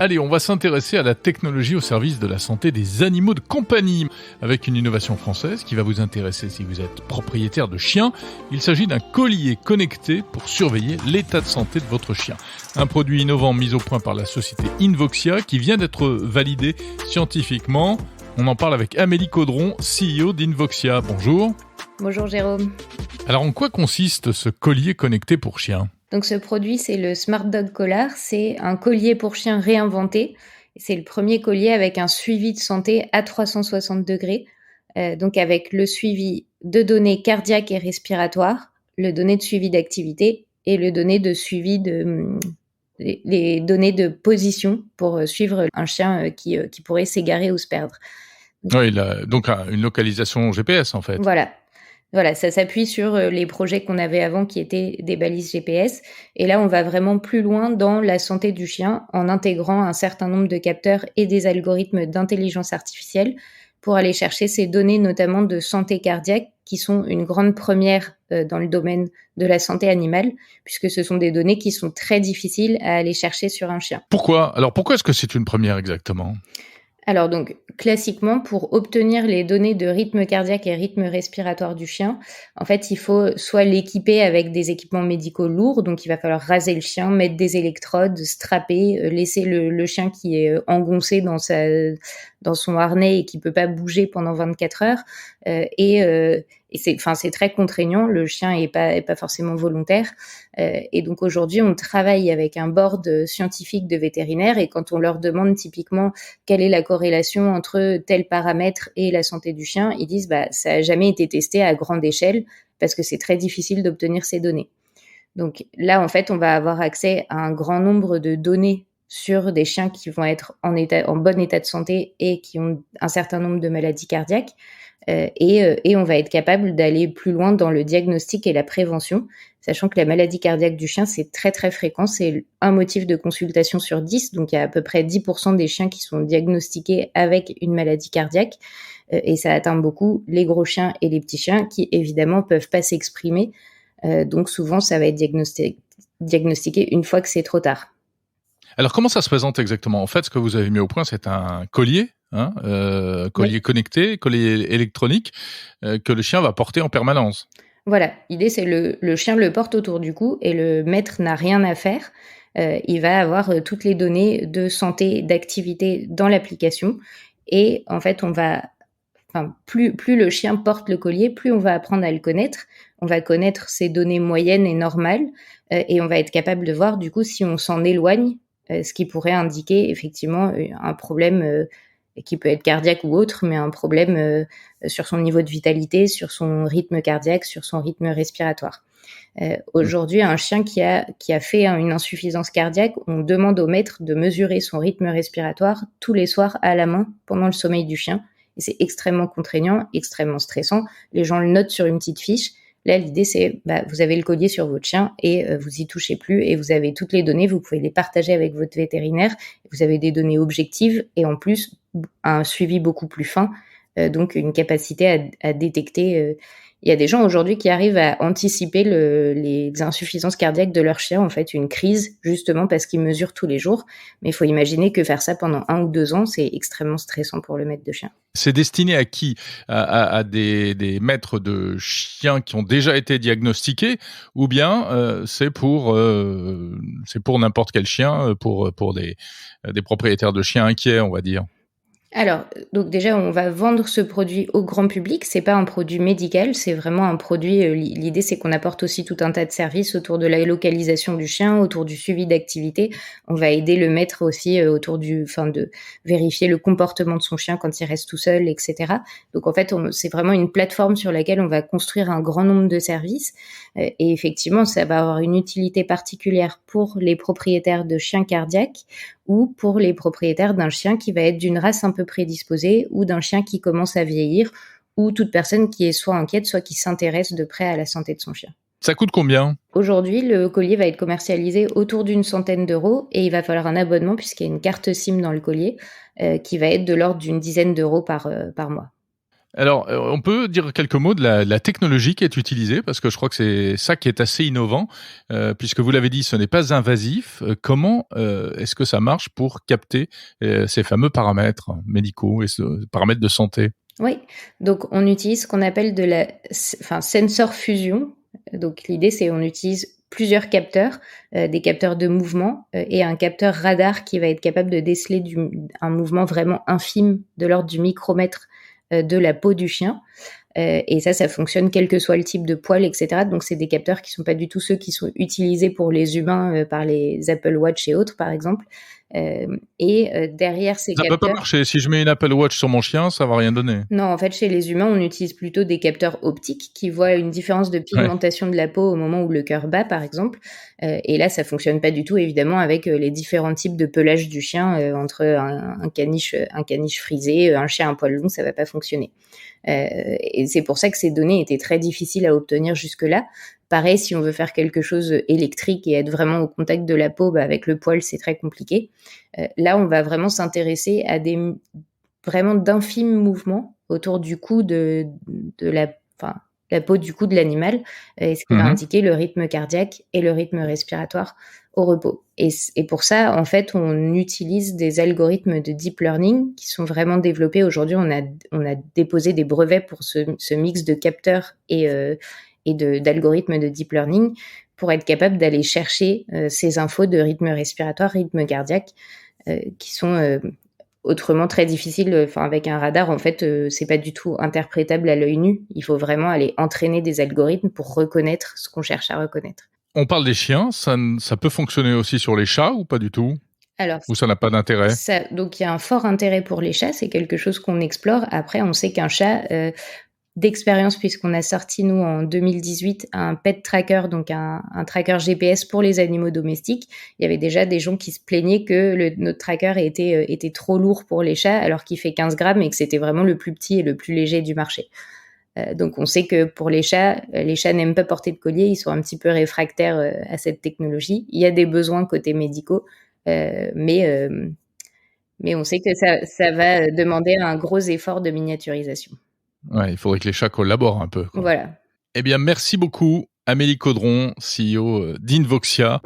Allez, on va s'intéresser à la technologie au service de la santé des animaux de compagnie, avec une innovation française qui va vous intéresser si vous êtes propriétaire de chiens. Il s'agit d'un collier connecté pour surveiller l'état de santé de votre chien. Un produit innovant mis au point par la société Invoxia qui vient d'être validé scientifiquement. On en parle avec Amélie Caudron, CEO d'Invoxia. Bonjour. Bonjour Jérôme. Alors en quoi consiste ce collier connecté pour chiens ? Donc ce produit, c'est le Smart Dog Collar. C'est un collier pour chien réinventé. C'est le premier collier avec un suivi de santé à 360 degrés. Donc avec le suivi de données cardiaques et respiratoires, le données de suivi d'activité et le données de suivi les données de position pour suivre un chien qui pourrait s'égarer ou se perdre. Oui, donc une localisation GPS en fait. Voilà, ça s'appuie sur les projets qu'on avait avant qui étaient des balises GPS. Et là, on va vraiment plus loin dans la santé du chien en intégrant un certain nombre de capteurs et des algorithmes d'intelligence artificielle pour aller chercher ces données, notamment de santé cardiaque, qui sont une grande première dans le domaine de la santé animale, puisque ce sont des données qui sont très difficiles à aller chercher sur un chien. Pourquoi est-ce que c'est une première exactement ? Alors donc, classiquement, pour obtenir les données de rythme cardiaque et rythme respiratoire du chien, en fait, il faut soit l'équiper avec des équipements médicaux lourds, donc il va falloir raser le chien, mettre des électrodes, strapper, laisser le chien qui est engoncé dans son harnais et qui peut pas bouger pendant 24 heures, et c'est très contraignant. Le chien est pas forcément volontaire, et donc aujourd'hui on travaille avec un board scientifique de vétérinaires, et quand on leur demande typiquement quelle est la corrélation entre tel paramètre et la santé du chien, ils disent ça a jamais été testé à grande échelle parce que c'est très difficile d'obtenir ces données. Donc là en fait on va avoir accès à un grand nombre de données sur des chiens qui vont être en bon état de santé et qui ont un certain nombre de maladies cardiaques. Et on va être capable d'aller plus loin dans le diagnostic et la prévention, sachant que la maladie cardiaque du chien, c'est très très fréquent, c'est un motif de consultation sur 10, donc il y a à peu près 10% des chiens qui sont diagnostiqués avec une maladie cardiaque, et ça atteint beaucoup les gros chiens et les petits chiens qui évidemment peuvent pas s'exprimer, donc souvent ça va être diagnostiqué une fois que c'est trop tard. Alors comment ça se présente exactement ? En fait, ce que vous avez mis au point, c'est un collier, collier Oui. Connecté, collier électronique, que le chien va porter en permanence. Voilà, l'idée c'est le chien le porte autour du cou et le maître n'a rien à faire. Il va avoir toutes les données de santé, d'activité dans l'application, et en fait plus le chien porte le collier, plus on va apprendre à le connaître. On va connaître ses données moyennes et normales, et on va être capable de voir du coup si on s'en éloigne, ce qui pourrait indiquer effectivement un problème qui peut être cardiaque ou autre, mais un problème sur son niveau de vitalité, sur son rythme cardiaque, sur son rythme respiratoire. Aujourd'hui, un chien qui a fait une insuffisance cardiaque, on demande au maître de mesurer son rythme respiratoire tous les soirs à la main pendant le sommeil du chien. Et c'est extrêmement contraignant, extrêmement stressant. Les gens le notent sur une petite fiche. Là, l'idée, c'est vous avez le collier sur votre chien et vous y touchez plus, et vous avez toutes les données, vous pouvez les partager avec votre vétérinaire. Vous avez des données objectives et en plus un suivi beaucoup plus fin, donc une capacité à détecter. Il y a des gens aujourd'hui qui arrivent à anticiper les insuffisances cardiaques de leur chien, en fait, une crise, justement parce qu'ils mesurent tous les jours. Mais il faut imaginer que faire ça pendant 1 ou 2 ans, c'est extrêmement stressant pour le maître de chien. C'est destiné à qui ? À des maîtres de chiens qui ont déjà été diagnostiqués, ou bien c'est pour n'importe quel chien, pour des propriétaires de chiens inquiets, on va dire. Alors, donc déjà, on va vendre ce produit au grand public. C'est pas un produit médical, c'est vraiment un produit. L'idée, c'est qu'on apporte aussi tout un tas de services autour de la localisation du chien, autour du suivi d'activité. On va aider le maître aussi autour de vérifier le comportement de son chien quand il reste tout seul, etc. Donc en fait, c'est vraiment une plateforme sur laquelle on va construire un grand nombre de services. Et effectivement, ça va avoir une utilité particulière pour les propriétaires de chiens cardiaques ou pour les propriétaires d'un chien qui va être d'une race un peu prédisposée ou d'un chien qui commence à vieillir, ou toute personne qui est soit inquiète, soit qui s'intéresse de près à la santé de son chien. Ça coûte combien ? Aujourd'hui, le collier va être commercialisé autour d'une centaine d'euros, et il va falloir un abonnement puisqu'il y a une carte SIM dans le collier qui va être de l'ordre d'une dizaine d'euros par mois. Alors, on peut dire quelques mots de la technologie qui est utilisée, parce que je crois que c'est ça qui est assez innovant, puisque vous l'avez dit, ce n'est pas invasif. Comment, est-ce que ça marche pour capter, ces fameux paramètres médicaux et ce paramètres de santé? Oui, donc on utilise ce qu'on appelle de la sensor fusion. Donc l'idée, c'est on utilise plusieurs capteurs, des capteurs de mouvement, et un capteur radar qui va être capable de déceler un mouvement vraiment infime de l'ordre du micromètre, de la peau du chien. Et ça fonctionne quel que soit le type de poil, et cetera. Donc c'est des capteurs qui sont pas du tout ceux qui sont utilisés pour les humains, par les Apple Watch et autres, par exemple. Derrière ces Ça peut pas capteurs, marcher. Si je mets une Apple Watch sur mon chien, ça va rien donner. non, en fait, chez les humains, on utilise plutôt des capteurs optiques qui voient une différence de Ouais. pigmentation de la peau au moment où le cœur bat, par exemple. Et là, ça fonctionne pas du tout, évidemment, avec les différents types de pelage du chien, entre un caniche frisé, un chien à poil long, ça va pas fonctionner. Et c'est pour ça que ces données étaient très difficiles à obtenir jusque-là. Pareil, si on veut faire quelque chose électrique et être vraiment au contact de la peau, avec le poil, c'est très compliqué. Là, on va vraiment s'intéresser à vraiment d'infimes mouvements autour du cou de la peau du cou de l'animal, ce qui va Mmh. indiquer le rythme cardiaque et le rythme respiratoire au repos. Et pour ça, en fait, on utilise des algorithmes de deep learning qui sont vraiment développés. Aujourd'hui, on a déposé des brevets pour ce mix de capteurs et d'algorithmes de deep learning pour être capable d'aller chercher ces infos de rythme respiratoire, rythme cardiaque, qui sont autrement très difficiles. Enfin, avec un radar, en fait, c'est pas du tout interprétable à l'œil nu. Il faut vraiment aller entraîner des algorithmes pour reconnaître ce qu'on cherche à reconnaître. On parle des chiens, ça peut fonctionner aussi sur les chats ou pas du tout? Alors, Ou ça n'a pas d'intérêt? donc il y a un fort intérêt pour les chats, c'est quelque chose qu'on explore. Après, on sait qu'un chat, d'expérience, puisqu'on a sorti, nous, en 2018, un pet tracker, donc un tracker GPS pour les animaux domestiques. Il y avait déjà des gens qui se plaignaient que notre tracker était trop lourd pour les chats, alors qu'il fait 15 grammes et que c'était vraiment le plus petit et le plus léger du marché. Donc on sait que pour les chats n'aiment pas porter de collier, ils sont un petit peu réfractaires à cette technologie. Il y a des besoins côté médicaux, mais on sait que ça va demander un gros effort de miniaturisation. Ouais, il faudrait que les chats collaborent un peu, quoi. Voilà. Eh bien, merci beaucoup, Amélie Caudron, CEO, d'Invoxia.